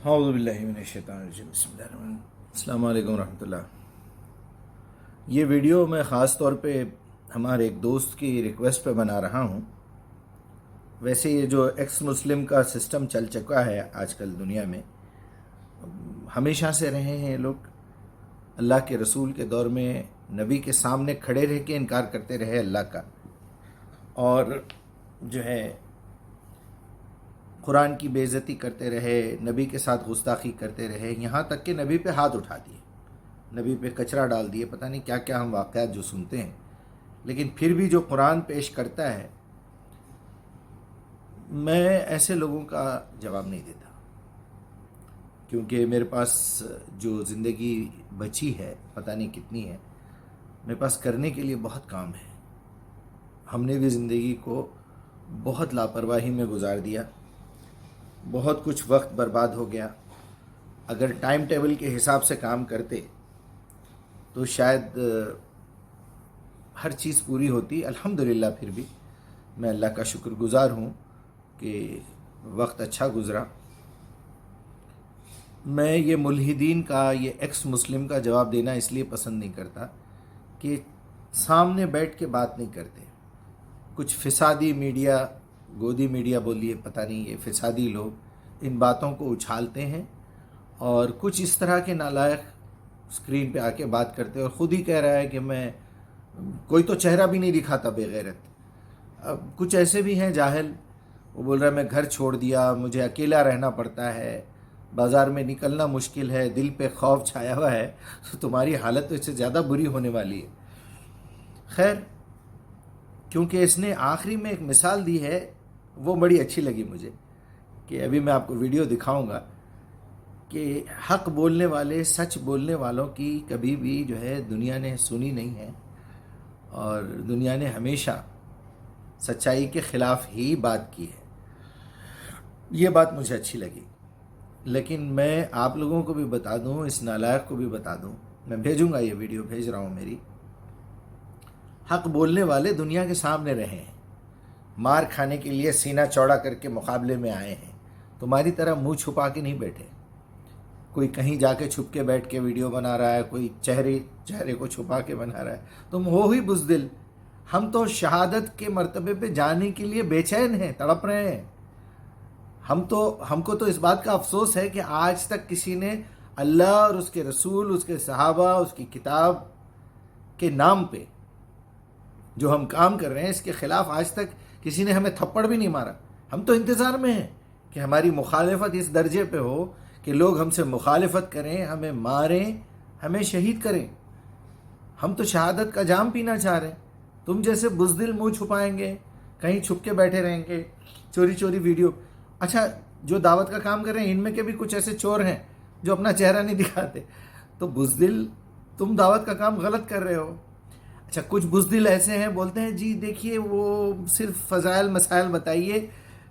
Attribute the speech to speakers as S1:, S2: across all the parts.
S1: اعوذ باللہ من الشیطان الرجیم بسم اللہ الرحمن الرحیم۔ السلام علیکم ورحمۃ اللہ۔ یہ ویڈیو میں خاص طور پہ ہمارے ایک دوست کی ریکویسٹ پہ بنا رہا ہوں۔ ویسے یہ جو ایکس مسلم کا سسٹم چل چکا ہے آج کل دنیا میں، ہمیشہ سے رہے ہیں لوگ۔ اللہ کے رسول کے دور میں نبی کے سامنے کھڑے رہ کے انکار کرتے رہے اللہ کا، اور جو ہے قرآن کی بے عزتی کرتے رہے، نبی کے ساتھ گستاخی کرتے رہے، یہاں تک کہ نبی پہ ہاتھ اٹھا دیے، نبی پہ کچرا ڈال دیے، پتہ نہیں کیا کیا ہم واقعات جو سنتے ہیں۔ لیکن پھر بھی جو قرآن پیش کرتا ہے، میں ایسے لوگوں کا جواب نہیں دیتا، کیونکہ میرے پاس جو زندگی بچی ہے، پتہ نہیں کتنی ہے، میرے پاس کرنے کے لیے بہت کام ہے۔ ہم نے بھی زندگی کو بہت لاپرواہی میں گزار دیا، بہت کچھ وقت برباد ہو گیا۔ اگر ٹائم ٹیبل کے حساب سے کام کرتے تو شاید ہر چیز پوری ہوتی۔ الحمدللہ پھر بھی میں اللہ کا شکر گزار ہوں کہ وقت اچھا گزرا۔ میں یہ ملحدین کا، یہ ایکس مسلم کا جواب دینا اس لیے پسند نہیں کرتا کہ سامنے بیٹھ کے بات نہیں کرتے۔ کچھ فسادی میڈیا، گودی میڈیا بولیے، پتہ نہیں، یہ فسادی لوگ ان باتوں کو اچھالتے ہیں، اور کچھ اس طرح کے نالائق اسکرین پہ آ کے بات کرتے ہیں، اور خود ہی کہہ رہا ہے کہ میں کوئی تو چہرہ بھی نہیں دکھاتا بے غیرت۔ اب کچھ ایسے بھی ہیں جاہل، وہ بول رہا ہے میں گھر چھوڑ دیا، مجھے اکیلا رہنا پڑتا ہے، بازار میں نکلنا مشکل ہے، دل پہ خوف چھایا ہوا ہے، تو تمہاری حالت تو اس سے زیادہ بری ہونے والی ہے۔ خیر، کیونکہ اس نے آخری میں ایک مثال دی ہے، وہ بڑی اچھی لگی مجھے، کہ ابھی میں آپ کو ویڈیو دکھاؤں گا کہ حق بولنے والے، سچ بولنے والوں کی کبھی بھی جو ہے دنیا نے سنی نہیں ہے، اور دنیا نے ہمیشہ سچائی کے خلاف ہی بات کی ہے۔ یہ بات مجھے اچھی لگی، لیکن میں آپ لوگوں کو بھی بتا دوں، اس نالائق کو بھی بتا دوں، میں بھیجوں گا، یہ ویڈیو بھیج رہا ہوں میری۔ حق بولنے والے دنیا کے سامنے رہے ہیں، مار کھانے کے لیے سینہ چوڑا کر کے مقابلے میں آئے ہیں، تمہاری طرح منہ چھپا کے نہیں بیٹھے۔ کوئی کہیں جا کے چھپ کے بیٹھ کے ویڈیو بنا رہا ہے، کوئی چہرے کو چھپا کے بنا رہا ہے، تم ہو ہی بزدل۔ ہم تو شہادت کے مرتبے پہ جانے کے لیے بے چین ہیں، تڑپ رہے ہیں۔ ہم کو تو اس بات کا افسوس ہے کہ آج تک کسی نے اللہ اور اس کے رسول، اس کے صحابہ، اس کی کتاب کے نام پہ جو ہم کام کر رہے ہیں، اس کے خلاف آج تک کسی نے ہمیں تھپڑ بھی نہیں مارا۔ ہم تو انتظار میں ہیں کہ ہماری مخالفت اس درجے پہ ہو کہ لوگ ہم سے مخالفت کریں، ہمیں ماریں، ہمیں شہید کریں۔ ہم تو شہادت کا جام پینا چاہ رہے ہیں، تم جیسے بزدل منہ چھپائیں گے، کہیں چھپ کے بیٹھے رہیں گے، چوری چوری ویڈیو۔ اچھا، جو دعوت کا کام کر رہے ہیں ان میں کے بھی کچھ ایسے چور ہیں جو اپنا چہرہ نہیں دکھاتے، تو بزدل تم دعوت کا کام غلط کر رہے ہو۔ اچھا، کچھ بزدل ایسے ہیں، بولتے ہیں جی دیکھیے وہ صرف فضائل مسائل بتائیے،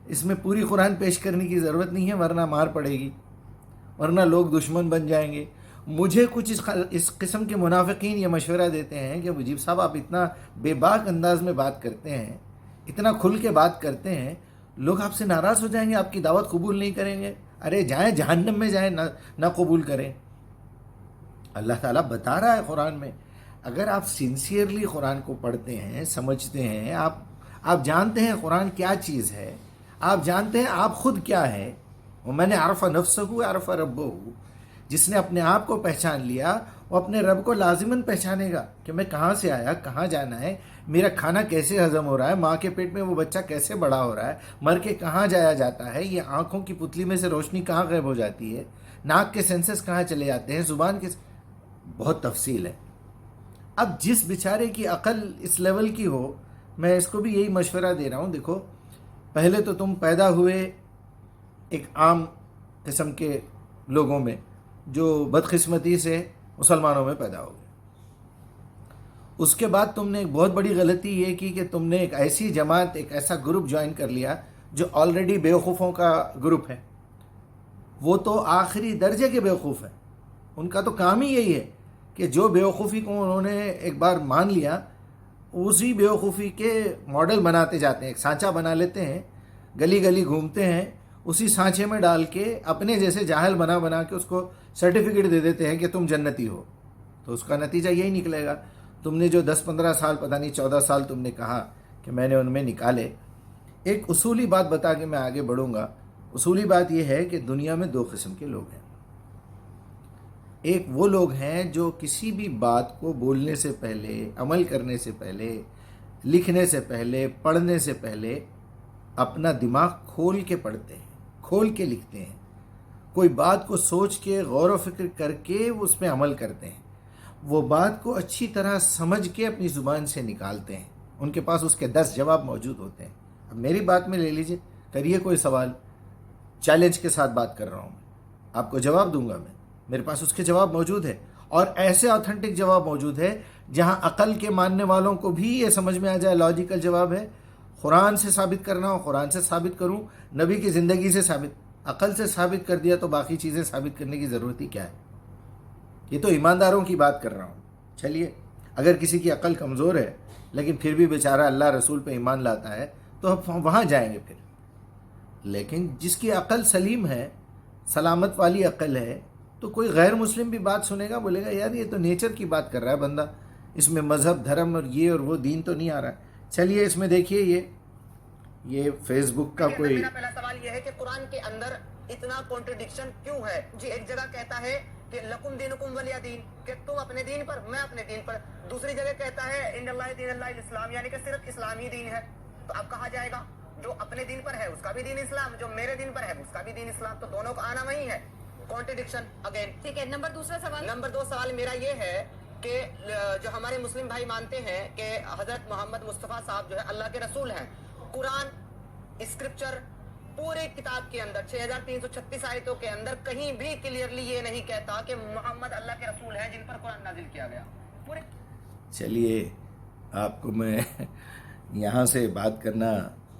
S1: اس میں پوری قرآن پیش کرنے کی ضرورت نہیں ہے، ورنہ مار پڑے گی، ورنہ لوگ دشمن بن جائیں گے۔ مجھے کچھ اس قسم کے منافقین یہ مشورہ دیتے ہیں کہ مجیب صاحب آپ اتنا بے باک انداز میں بات کرتے ہیں، اتنا کھل کے بات کرتے ہیں، لوگ آپ سے ناراض ہو جائیں گے، آپ کی دعوت قبول نہیں کریں گے۔ ارے جائیں جہنم میں جائیں، نہ قبول کریں۔ اللہ تعالیٰ بتا رہا ہے قرآن میں، اگر آپ سنسیئرلی قرآن کو پڑھتے ہیں، سمجھتے ہیں، آپ جانتے ہیں قرآن کیا چیز ہے، آپ جانتے ہیں آپ خود کیا ہے۔ وَمَنْ عَرَفَ نَفْسَهُ عَرَفَ رَبَّهُ، جس نے اپنے آپ کو پہچان لیا وہ اپنے رب کو لازماً پہچانے گا کہ میں کہاں سے آیا، کہاں جانا ہے، میرا کھانا کیسے ہضم ہو رہا ہے، ماں کے پیٹ میں وہ بچہ کیسے بڑا ہو رہا ہے، مر کے کہاں جایا جاتا ہے، یہ آنکھوں کی پتلی میں سے روشنی کہاں غائب ہو جاتی ہے، ناک کے سینسز کہاں چلے جاتے ہیں، زبان کے، بہت تفصیل ہے۔ اب جس بیچارے کی عقل اس لیول کی ہو، میں اس کو بھی یہی مشورہ دے رہا ہوں، دیکھو پہلے تو تم پیدا ہوئے ایک عام قسم کے لوگوں میں جو بدقسمتی سے مسلمانوں میں پیدا ہو گئے۔ اس کے بعد تم نے ایک بہت بڑی غلطی یہ کی کہ تم نے ایک ایسی جماعت، ایک ایسا گروپ جوائن کر لیا جو آلریڈی بیوقوفوں کا گروپ ہے۔ وہ تو آخری درجے کے بیوقوف ہیں، ان کا تو کام ہی یہی ہے کہ جو بیوقوفی کو انہوں نے ایک بار مان لیا، اسی بیوقوفی کے ماڈل بناتے جاتے ہیں، ایک سانچہ بنا لیتے ہیں، گلی گلی گھومتے ہیں، اسی سانچے میں ڈال کے اپنے جیسے جاہل بنا بنا کے اس کو سرٹیفکیٹ دے دیتے ہیں کہ تم جنتی ہو. تو اس کا نتیجہ یہی نکلے گا. تم نے جو 10-15 سال پتہ نہیں 14 سال تم نے کہا کہ میں نے ان میں نکالے. ایک اصولی بات بتا کے میں آگے بڑھوں گا. اصولی بات یہ ہے کہ دنیا میں 2 قسم کے لوگ ہیں. ایک وہ لوگ ہیں جو کسی بھی بات کو بولنے سے پہلے، عمل کرنے سے پہلے، لکھنے سے پہلے، پڑھنے سے پہلے اپنا دماغ کھول کے پڑھتے ہیں، کھول کے لکھتے ہیں. کوئی بات کو سوچ کے غور و فکر کر کے اس پہ عمل کرتے ہیں. وہ بات کو اچھی طرح سمجھ کے اپنی زبان سے نکالتے ہیں. ان کے پاس اس کے 10 جواب موجود ہوتے ہیں. اب میری بات میں لے لیجئے، کریے کوئی سوال، چیلنج کے ساتھ بات کر رہا ہوں میں، آپ کو جواب دوں گا میں، میرے پاس اس کے جواب موجود ہے. اور ایسے آتھنٹک جواب موجود ہے جہاں عقل کے ماننے والوں کو بھی یہ سمجھ میں آ جائے لاجیکل جواب ہے. قرآن سے ثابت کرنا ہو قرآن سے ثابت کروں، نبی کی زندگی سے ثابت، عقل سے ثابت کر دیا تو باقی چیزیں ثابت کرنے کی ضرورت ہی کیا ہے. یہ تو ایمانداروں کی بات کر رہا ہوں. چلیے اگر کسی کی عقل کمزور ہے لیکن پھر بھی بیچارہ اللہ رسول پہ ایمان لاتا ہے تو ہم وہاں جائیں گے پھر. لیکن جس کی عقل سلیم ہے، سلامت والی عقل ہے، تو کوئی غیر مسلم بھی بات سنے گا، بولے گا یار یہ تو نیچر کی بات کر رہا ہے بندہ، اس میں مذہب دھرم اور یہ اور وہ دین تو نہیں آ رہا ہے. چلیے اس میں دیکھیے یہ فیس بک کا کوئی،
S2: میرا پہلا سوال یہ ہے کہ قرآن کے اندر اتنا کانٹرڈکشن کیوں ہے؟ جی ایک جگہ کہتا ہے کہ لکم دینکم ولی دین، کہ تم اپنے دین پر میں اپنے دین پر. دوسری جگہ کہتا ہے ان اللہ دین اللہ الاسلام، یعنی کہ صرف اسلامی دین ہے. تو اب کہا جائے گا جو اپنے دین پر ہے اس کا بھی دین اسلام، جو میرے دین پر ہے اس کا بھی دین اسلام، تو دونوں کا آنا وہی ہے. Contradiction again. ٹھیک ہے. نمبر 2 سوال میرا یہ ہے کہ جو ہمارے مسلم بھائی مانتے ہیں کہ حضرت محمد مصطفیٰ صاحب جو ہے اللہ کے رسول ہیں، قرآن اسکرپچر پورے کتاب کے اندر 6336 آیتوں کے اندر کہیں بھی کلیئرلی یہ نہیں کہتا کہ محمد اللہ کے رسول ہیں جن پر قرآن نازل کیا گیا. پورے
S1: چلیے آپ کو میں یہاں سے بات کرنا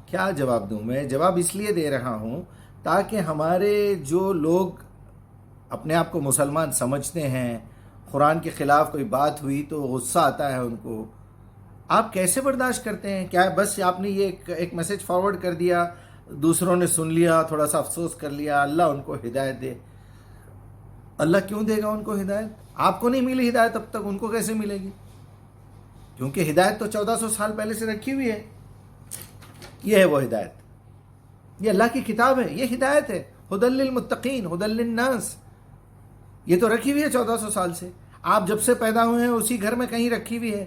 S1: کیا جواب دوں؟ میں جواب اس لیے دے رہا ہوں تاکہ ہمارے جو لوگ اپنے آپ کو مسلمان سمجھتے ہیں، قرآن کے خلاف کوئی بات ہوئی تو غصہ آتا ہے ان کو، آپ کیسے برداشت کرتے ہیں؟ کیا بس آپ نے یہ ایک میسج فارورڈ کر دیا، دوسروں نے سن لیا، تھوڑا سا افسوس کر لیا، اللہ ان کو ہدایت دے. اللہ کیوں دے گا ان کو ہدایت؟ آپ کو نہیں ملی ہدایت اب تک، ان کو کیسے ملے گی؟ کیونکہ ہدایت تو 1400 سال پہلے سے رکھی ہوئی ہے. یہ ہے وہ ہدایت، یہ اللہ کی کتاب ہے، یہ ہدایت ہے. ہدی للمتقین ہدی للناس، یہ تو رکھی ہوئی ہے 1400 سال سے. آپ جب سے پیدا ہوئے ہیں اسی گھر میں کہیں رکھی ہوئی ہے.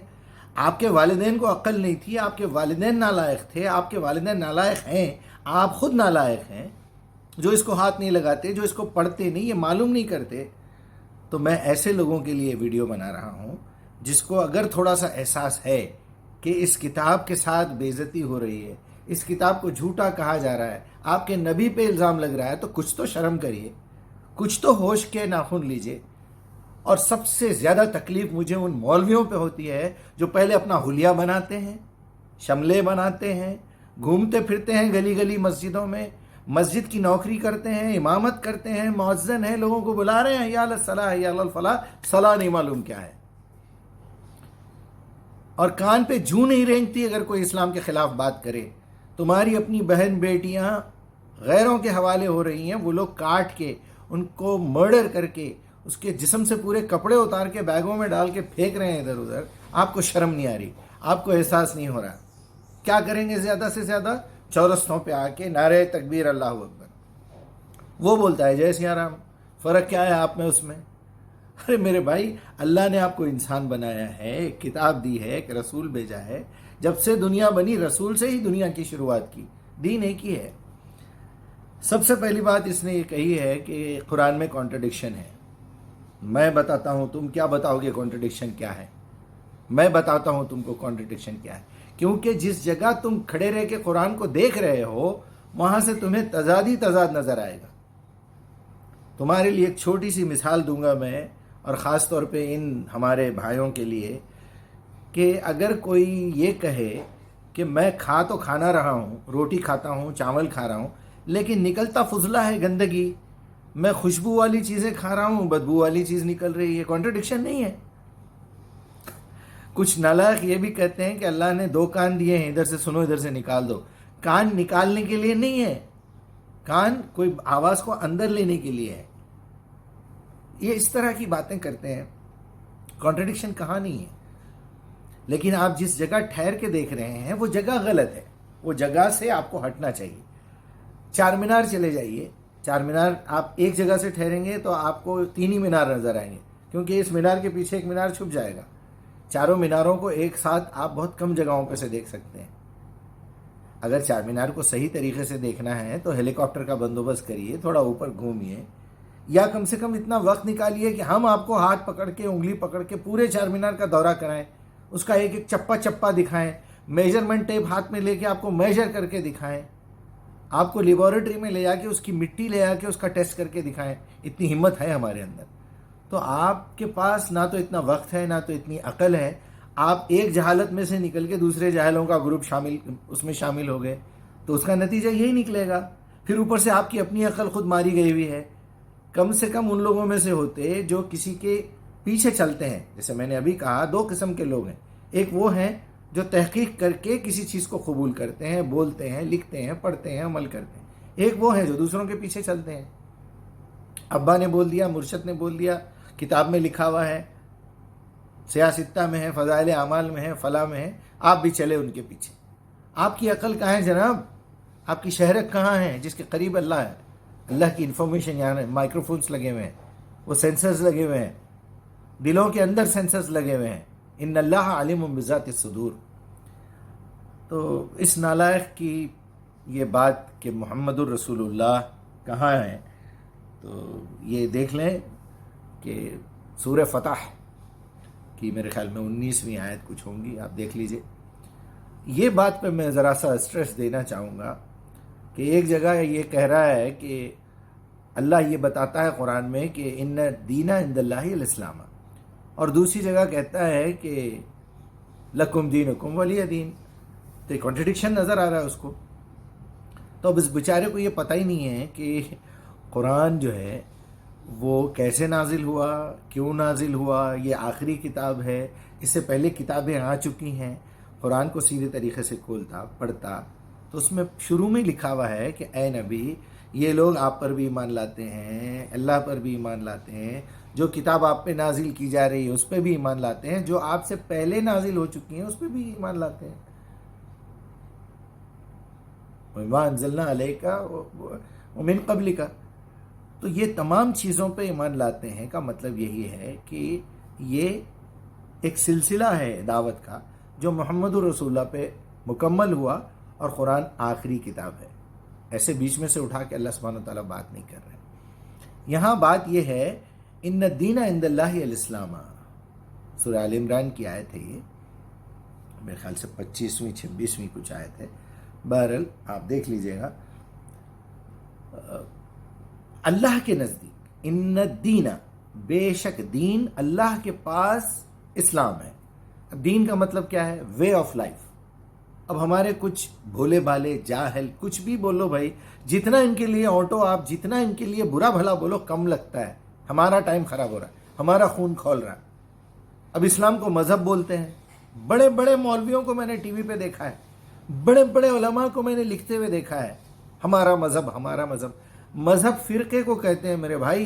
S1: آپ کے والدین کو عقل نہیں تھی، آپ کے والدین نالائق تھے، آپ کے والدین نالائق ہیں، آپ خود نالائق ہیں، جو اس کو ہاتھ نہیں لگاتے، جو اس کو پڑھتے نہیں، یہ معلوم نہیں کرتے. تو میں ایسے لوگوں کے لیے ویڈیو بنا رہا ہوں جس کو اگر تھوڑا سا احساس ہے کہ اس کتاب کے ساتھ بے عزتی ہو رہی ہے، اس کتاب کو جھوٹا کہا جا رہا ہے، آپ کے نبی پہ الزام لگ رہا ہے، تو کچھ تو شرم کریے، کچھ تو ہوش کے ناخن لیجئے. اور سب سے زیادہ تکلیف مجھے ان مولویوں پہ ہوتی ہے جو پہلے اپنا حلیہ بناتے ہیں، شملے بناتے ہیں، گھومتے پھرتے ہیں گلی گلی مسجدوں میں، مسجد کی نوکری کرتے ہیں، امامت کرتے ہیں، مؤذن ہیں، لوگوں کو بلا رہے ہیں حی علی الصلاح حی علی الفلاح، صلاح نہیں معلوم کیا ہے. اور کان پہ جوں نہیں رینگتی اگر کوئی اسلام کے خلاف بات کرے. تمہاری اپنی بہن بیٹیاں غیروں کے حوالے ہو رہی ہیں، وہ لوگ کاٹ کے، ان کو مرڈر کر کے، اس کے جسم سے پورے کپڑے اتار کے بیگوں میں ڈال کے پھینک رہے ہیں ادھر ادھر. آپ کو شرم نہیں آ رہی، آپ کو احساس نہیں ہو رہا. کیا کریں گے زیادہ سے زیادہ؟ چورستوں پہ آ کے نعرہ تکبیر اللہ اکبر. وہ بولتا ہے جے سیا رام، فرق کیا ہے آپ میں اس میں؟ ارے میرے بھائی، اللہ نے آپ کو انسان بنایا ہے، ایک کتاب دی ہے، ایک رسول بھیجا ہے. جب سے دنیا بنی رسول سے ہی دنیا کی شروعات کی، دین ایک ہی ہے. سب سے پہلی بات اس نے یہ کہی ہے کہ قرآن میں کانٹرڈکشن ہے. میں بتاتا ہوں، تم کیا بتاؤ گے کانٹرڈکشن کیا ہے؟ میں بتاتا ہوں تم کو کانٹرڈکشن کیا ہے. کیونکہ جس جگہ تم کھڑے رہ کے قرآن کو دیکھ رہے ہو وہاں سے تمہیں تضاد ہی تضاد نظر آئے گا. تمہارے لیے ایک چھوٹی سی مثال دوں گا میں، اور خاص طور پہ ان ہمارے بھائیوں کے لیے، کہ اگر کوئی یہ کہے کہ میں کھا تو کھانا رہا ہوں، روٹی کھاتا ہوں، چاول کھا رہا ہوں، لیکن نکلتا فضلہ ہے گندگی، میں خوشبو والی چیزیں کھا رہا ہوں، بدبو والی چیز نکل رہی ہے، کانٹرڈکشن نہیں ہے؟ کچھ نالائق یہ بھی کہتے ہیں کہ اللہ نے 2 کان دیے ہیں، ادھر سے سنو ادھر سے نکال دو. کان نکالنے کے لیے نہیں ہے، کان کوئی آواز کو اندر لینے کے لیے ہے. یہ اس طرح کی باتیں کرتے ہیں. کانٹرڈکشن کہاں نہیں ہے. لیکن آپ جس جگہ ٹھہر کے دیکھ رہے ہیں وہ جگہ غلط ہے. وہ جگہ سے آپ کو ہٹنا چاہیے. چار مینار چلے جائیے. چار مینار آپ ایک جگہ سے ٹھہریں گے تو آپ کو 3 ہی مینار نظر آئیں گے، کیونکہ اس مینار کے پیچھے ایک مینار چھپ جائے گا. چاروں میناروں کو ایک ساتھ آپ بہت کم جگہوں پہ سے دیکھ سکتے ہیں. اگر چار مینار کو صحیح طریقے سے دیکھنا ہے تو ہیلی کاپٹر کا بندوبست کریے، تھوڑا اوپر گھومیے، یا کم سے کم اتنا وقت نکالیے کہ ہم آپ کو ہاتھ پکڑ کے، انگلی پکڑ کے پورے چار مینار کا دورہ کرائیں، اس کا ایک ایک چپا چپا دکھائیں، میجرمنٹ ٹیپ ہاتھ میں لے کے آپ کو میجر کر کے دکھائیں، آپ کو لیبارٹری میں لے جا کے اس کی مٹی لے جا کے اس کا ٹیسٹ کر کے دکھائیں. اتنی ہمت ہے ہمارے اندر. تو آپ کے پاس نہ تو اتنا وقت ہے، نہ تو اتنی عقل ہے. آپ ایک جہالت میں سے نکل کے دوسرے جاہلوں کا گروپ اس میں شامل ہو گئے تو اس کا نتیجہ یہی نکلے گا. پھر اوپر سے آپ کی اپنی عقل خود ماری گئی ہوئی ہے. کم سے کم ان لوگوں میں سے ہوتے جو کسی کے پیچھے چلتے ہیں. جیسے میں نے ابھی کہا 2 قسم کے لوگ ہیں. ایک وہ ہیں جو تحقیق کر کے کسی چیز کو قبول کرتے ہیں، بولتے ہیں، لکھتے ہیں، پڑھتے ہیں، عمل کرتے ہیں. ایک وہ ہیں جو دوسروں کے پیچھے چلتے ہیں. ابا نے بول دیا، مرشد نے بول دیا، کتاب میں لکھا ہوا ہے، سیاستہ میں ہے، فضائل اعمال میں ہے، فلاں میں ہے، آپ بھی چلے ان کے پیچھے. آپ کی عقل کہاں ہے جناب؟ آپ کی شہرت کہاں ہے جس کے قریب اللہ ہے؟ اللہ کی انفارمیشن یہاں ہے. مائکرو فونس لگے ہوئے ہیں، وہ سینسرز لگے ہوئے ہیں، دلوں کے اندر سینسرز لگے ہوئے ہیں. ان اللہ علیم بذات الصدور. تو اس نالائق کی یہ بات کہ محمد الرسول اللہ کہاں ہے، تو یہ دیکھ لیں کہ سورہ فتح کی میرے خیال میں 19ویں آیت کچھ ہوں گی، آپ دیکھ لیجئے. یہ بات پہ میں ذرا سا اسٹریس دینا چاہوں گا کہ ایک جگہ یہ کہہ رہا ہے کہ اللہ یہ بتاتا ہے قرآن میں کہ ان دین عند اللہ الاسلام، اور دوسری جگہ کہتا ہے کہ لکم دینکم ولی دین. تو کانٹرڈکشن نظر آ رہا ہے اس کو. تو اب اس بیچارے کو یہ پتہ ہی نہیں ہے کہ قرآن جو ہے وہ کیسے نازل ہوا، کیوں نازل ہوا. یہ آخری کتاب ہے، اس سے پہلے کتابیں آ چکی ہیں. قرآن کو سیدھے طریقے سے کھولتا، پڑھتا تو اس میں شروع میں لکھا ہوا ہے کہ اے نبی، یہ لوگ آپ پر بھی ایمان لاتے ہیں، اللہ پر بھی ایمان لاتے ہیں، جو کتاب آپ پہ نازل کی جا رہی ہے اس پہ بھی ایمان لاتے ہیں، جو آپ سے پہلے نازل ہو چکی ہیں اس پہ بھی ایمان لاتے ہیں. وَمَا أَنزَلْنَا عَلَيْكَ وَمِن قَبْلِكَ. تو یہ تمام چیزوں پہ ایمان لاتے ہیں کا مطلب یہی ہے کہ یہ ایک سلسلہ ہے دعوت کا جو محمد الرسول اللہ پہ مکمل ہوا، اور قرآن آخری کتاب ہے. ایسے بیچ میں سے اٹھا کے اللہ سبحانہ وتعالیٰ بات نہیں کر رہے. یہاں بات یہ ہے ان الدین عند اللہ الاسلام. سورہ آل عمران کی آیت ہے یہ، میرے خیال سے 25ویں 26ویں کچھ آیت ہے. بہرحال آپ دیکھ لیجئے گا. اللہ کے نزدیک ان الدین، بے شک دین، اللہ کے پاس اسلام ہے. اب دین کا مطلب کیا ہے؟ Way of life. اب ہمارے کچھ بھولے بھالے جاہل کچھ بھی بولو بھائی، جتنا ان کے لیے آٹو آپ جتنا ان کے لیے برا بھلا بولو کم لگتا ہے. ہمارا ٹائم خراب ہو رہا ہے، ہمارا خون کھول رہا ہے. اب اسلام کو مذہب بولتے ہیں. بڑے بڑے مولویوں کو میں نے ٹی وی پہ دیکھا ہے، بڑے بڑے علماء کو میں نے لکھتے ہوئے دیکھا ہے، ہمارا مذہب ہمارا مذہب. مذہب فرقے کو کہتے ہیں میرے بھائی.